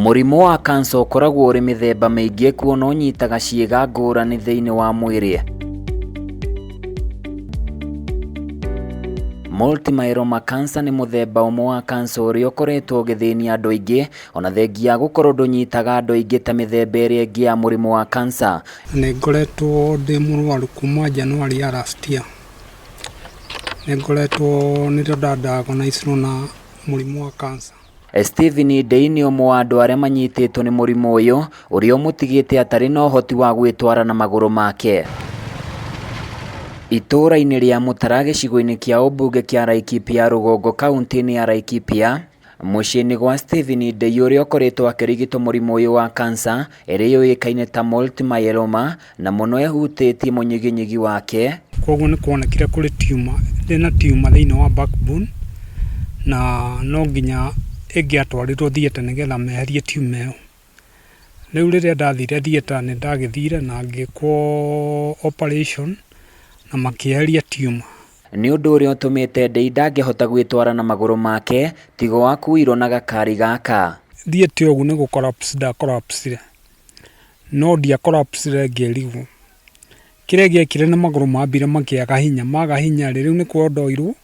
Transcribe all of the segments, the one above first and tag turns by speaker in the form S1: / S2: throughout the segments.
S1: Mũrimũ wa kansa ũkoragwo ũrĩ mĩthemba mĩingĩ kuona ũnyitaga ciĩga ngũrani thĩinĩ wa mwĩrĩ. Multiple myeloma cancer nĩ mũthemba ũmwe wa kansa ũrĩa ũkoretwo ũgĩthĩnia andũ aingĩ ona thengia gũkorwo ndũnyitaga andũ aingĩ ta mĩthemba ĩrĩa ĩngĩ ya mũrimũ wa kansa.
S2: Nĩ ngoretwo ndĩ mũrwaru kuma January ya last year. Nĩ ngoretwo nĩ ndadiagnosed na mũrimũ wa kansa.
S1: Stephen Dei nĩ ũmwe wa andũ arĩa manyitĩtwo nĩ mũrimũ ũyũ ũrĩa ũmũtigĩte atarĩ na ũhoti wa gwĩtwara na magũrũ make. Itũũra-inĩ rĩa Mũtara gĩcigo-inĩ kĩa ũmbunge kĩa Laikipia rũgongo kaunti-inĩ ya Laikipia, mũciĩ-inĩ gwa Stephen Dei ũrĩa ũkoretwo akĩrigitwo mũrimũ ũyũ wa kansa ĩrĩa yũĩkaine ta multiple myeloma na mũno ĩhutĩtie mũnyiginyigi wake.
S2: Koguo nĩ kuonekire kũrĩ tumor, ndĩna tumor thĩinĩ wa backbone na no nginya ĩngĩatwarirwo theatre nĩgetha meherie tumor ĩyo. Rĩu rĩrĩa ndathire theatre nĩ ndagĩthire na ngĩkwo operation na makĩeheria tumor.
S1: Nĩ ũndũ ũrĩa ũtũmĩte Dei ndangĩhota gwĩtwara na magũrũ make tiga wakuirwo na gakari gaka.
S2: Thiĩte ũguo nĩ gũcollapse ndacollapsire, no ndiacollapsire ngĩrigwo. Kĩrĩa gĩekire nĩ magũrũ mambire makĩaga hinya, maga hinya rĩu nĩkuo ndoirwo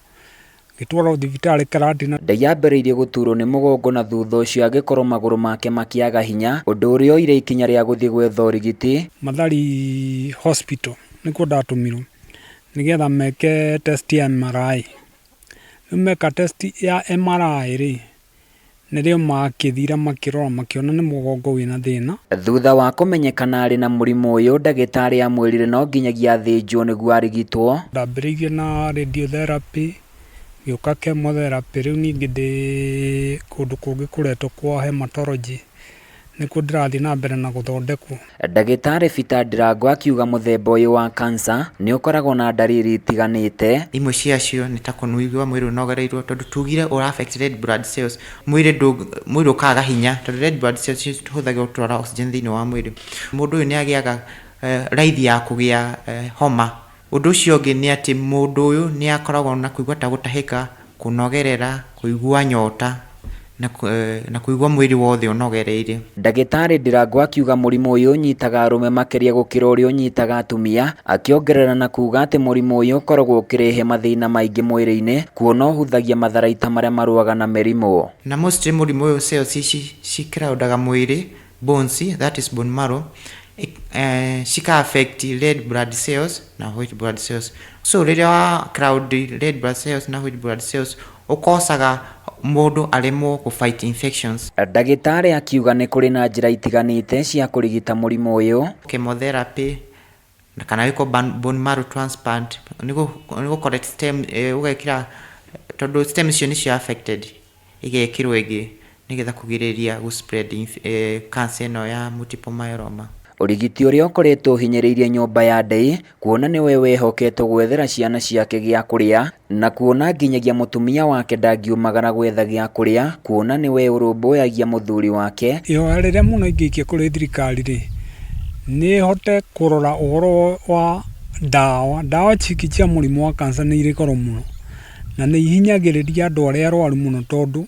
S2: gĩtwarwo thibitarĩ Karatina. Dei ambĩrĩirie gũturwo nĩ mũgongo na thutha ũcio agĩkorwo magũrũ make makĩaga hinya, ũndũ ũrĩa oire ikinya rĩa gũthiĩ gwetha ũrigiti Mathari Hospital nĩkuo ndatũmirwo nĩgetha meke test ya MRI. Rĩu meka test ya MRI rĩ, nĩrĩo makĩthira makĩrora makĩona nĩ mũgongo wĩna thĩna.
S1: Thutha wa kũmenyekana arĩ na mũrimũ ũyũ, ndagĩtarĩ amwĩrire no nginyagia athĩnjwo nĩguo arigitwo.
S2: Ndambĩrĩirie na radiotherapy, gĩũka chemotherapy, rĩu ningĩ ndĩ kũndũ kũngĩ kũretwo kwa hematology nĩkuo ndĩrathiĩ na mbere na gũthondekwo.
S1: Ndagĩtarĩ Peter Ndirango akiuga mũthemba ũyũ wa kansa nĩ ũkoragwo na ndariri itiganĩte.
S3: Imwe ciacio nĩ ta kũigua mwĩrĩ ũnogereirwo tondũ tugire ũra affect red blood cells. Mwĩrĩ ũkaga hinya tondũ red blood cells cihũthagĩrwo gũtwara oxygen thĩinĩ wa mwĩrĩ. Mũndũ ũyũ nĩ agĩaga raithi ya kũgĩa homa. Ũndũ ũcio ũngĩ nĩ atĩ mũndũ ũyũ nĩ akoragwo na kũigua ta gũtahĩka, kũnogerera, kũigua nyota na kũigua mwĩrĩ wothe ũnogereire.
S1: Ndagĩtarĩ Ndirango akiuga mũrimũ ũyũ ũnyitaga arũme makĩria gũkĩra ũrĩa ũnyitaga atumia, akĩongerera na kuuga atĩ mũrimũ ũyũ ũkoragwo ũkĩrehe mathĩna maingĩ mwĩrĩ-inĩ kuona ũhuthagia matharaita marĩa marũaga na mĩrimũ.
S3: Na mostly mũrimũ ũyũ cells cikĩraundaga mwĩrĩ, bones, that is bone marrow, cika affect red blood cells na white blood cells. So rĩrĩa wa crowd red blood cells na white blood cells ũkosaga mũndũ aremwo ku fight infections.
S1: Ndagĩtarĩ akiuga nĩ kũrĩ na njĩra itiganĩte cia kũrigita mũrimũ ũyũ.
S3: Chemotherapy na kana wĩko bone marrow transplant nĩguo correct stem ũgekĩra tondũ stem icio nĩcio affected igekĩrwo ĩngĩ nĩgetha kũgirĩrĩria spread cancer ĩno ya multiple myeloma.
S1: Ũrigiti ũrĩa ũkoretwo ũhinyĩrĩirie nyũmba ya Dei kuona nĩwe wehoketwo gwethera ciana ciake gĩa kũrĩa na kuona nginyagia mũtumia wake ndangiumagara gwetha gĩa kũrĩa kuona nĩwe ũrũmbũyagia mũthuri wake.
S2: Ihoya rĩrĩa mũno ingĩikia kũrĩ thirikari rĩ, nĩ hote kũrora ũhoro wa ndawa ciki cia mũrimũ wa kansa nĩ irĩ goro mũno na nĩ ihinyagĩrĩria andũ arĩa arwaru mũno tondũ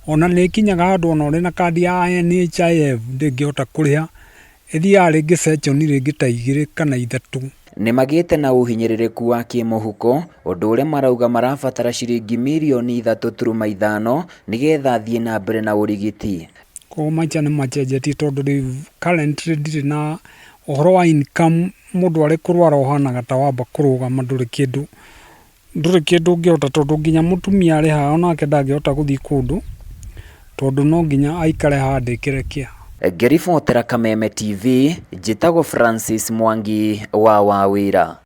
S2: ona nĩ ikinyaga handũ ona ũrĩ na kandi ya NHIF ndĩngĩhota kũrĩha, ithiaga rĩngĩ section rĩngĩ ta 2 kana 3.
S1: Nĩ magĩte na ũhinyĩrĩrĩku wa kĩmũhuko, ũndũ ũrĩa marauga marabatara ciringi mirioni 3.5 nĩgetha thiĩ na mbere na ũrigiti.
S2: Koguo maica nĩ macenjetie tondũ currently ndirĩ na ũhoro wa income. Mũndũ arĩ kũrwara ũhanaga ta wamba kũrũgama, ndũrĩ kĩndũ ũngĩhota tondũ nginya mũtumia arĩ haha onake ndangĩhota gũthiĩ kũndũ tondũ no nginya aikare haha ndĩkĩre kĩa.
S1: Ngĩribotera Kameme TV, njĩtagwo Francis Mwangi wa Wawĩra.